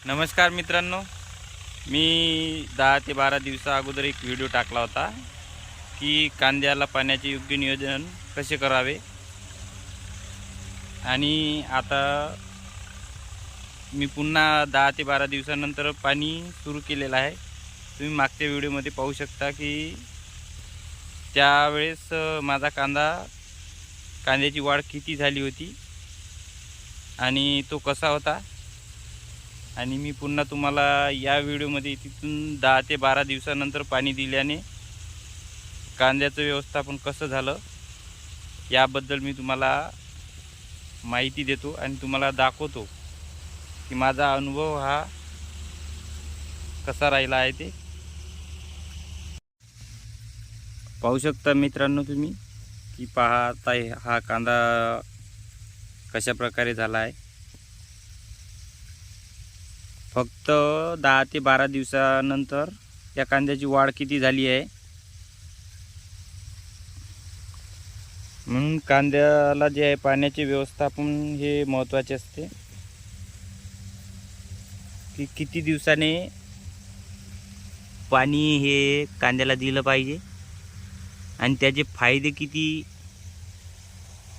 नमस्कार मित्रांनो, मी 10 ते 12 दिवसा अगोदर एक व्हिडिओ टाकला होता की कांद्याला पाण्याचे योग्य नियोजन कसे करावे। आणि आता मी पुन्हा 10 ते 12 दिवसानंतर पाणी सुरू केलेलं आहे। तुम्ही मागच्या व्हिडिओमध्ये पाहू शकता की त्यावेळेस माझा कांद्याची वाढ किती झाली होती आणि तो कसा होता। आणि मी पुन्हा तुम्हाला या व्हिडिओमध्ये तिथून 10 ते 12 दिवसानंतर पाणी दिल्याने कांद्याचं व्यवस्थापन कसं झालं याबद्दल मी तुम्हाला माहिती देतो आणि तुम्हाला दाखवतो की माझा अनुभव हा कसा राहिला आहे। ते पाहू शकता मित्रांनो तुम्ही की पाहता हा कांदा कशा प्रकारे झाला आहे। फक्त 10 ते 12 दिवसानंतर या कांद्याची वाढ किती झाली आहे। म्हणून कांद्याला जे आहे पाण्याचे व्यवस्थापन हे महत्त्वाचे असते की किती दिवसाने पाणी हे कांद्याला दिलं पाहिजे आणि त्याचे फायदे किती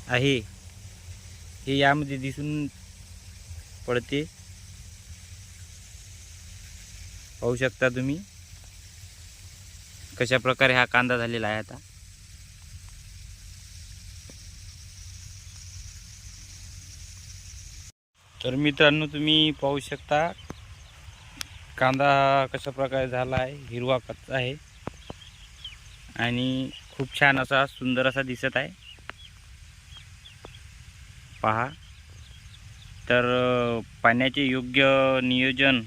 आहे हे यामध्ये दिसून पडते। पाहू शकता तुम्ही कशा प्रकारे हा कांदा झालेला आहे। आता तर मित्रांनो तुम्ही पाहू शकता कांदा कशा प्रकारे झाला आहे। हिरवा कच्चा आहे आणि खूप छान असा सुंदर असा दिसत आहे। पहा तर पाण्याचे योग्य नियोजन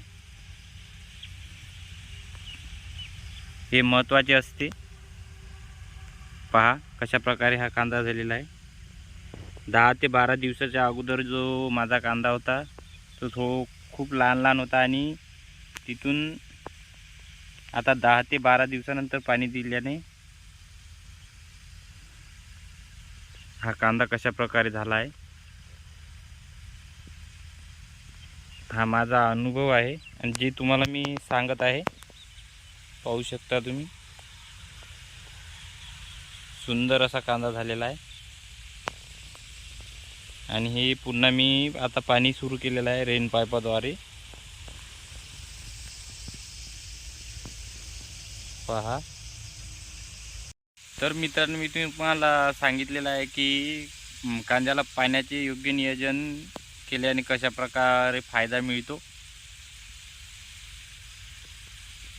हे महत्त्वाचे असते। पहा कशा प्रकारे हा कांदा झालेला आहे। 10 ते 12 दिवसाच्या अगोदर जो माझा कांदा होता तो खूप लहान होता आणि तिथून आता 10 ते 12 दिवसानंतर पाणी दिल्याने हा कांदा कशा प्रकारे झाला आहे। हा माझा अनुभव आहे आणि जे तुम्हाला मी सांगत आहे। पाहू शकता तुम्ही सुंदर असा कांदा झालेला आहे आणि हे पुन्हा मी आता पाणी सुरू केलेलं आहे रेन पाईपाद्वारे। पहा तर मित्रांनो मी तुम्हाला सांगितलेलं आहे की कांद्याला पाण्याचे योग्य नियोजन केल्याने कशा प्रकारे फायदा मिळतो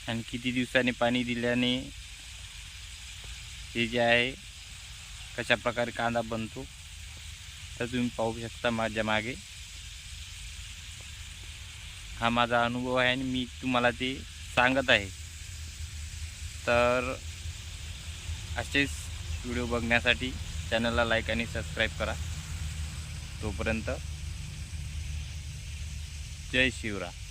आणि किती दिवसांनी पाणी दिल्याने हे जे आहे कशा प्रकारे कांदा बनतो। तर तुम्ही पाहू शकता माझ्या मागे हा माझा अनुभव आहे आणि मी तुम्हाला ते सांगत आहे। तर असेच व्हिडिओ बघण्यासाठी चॅनलला लाईक आणि सबस्क्राईब करा। तोपर्यंत जय शिवराय।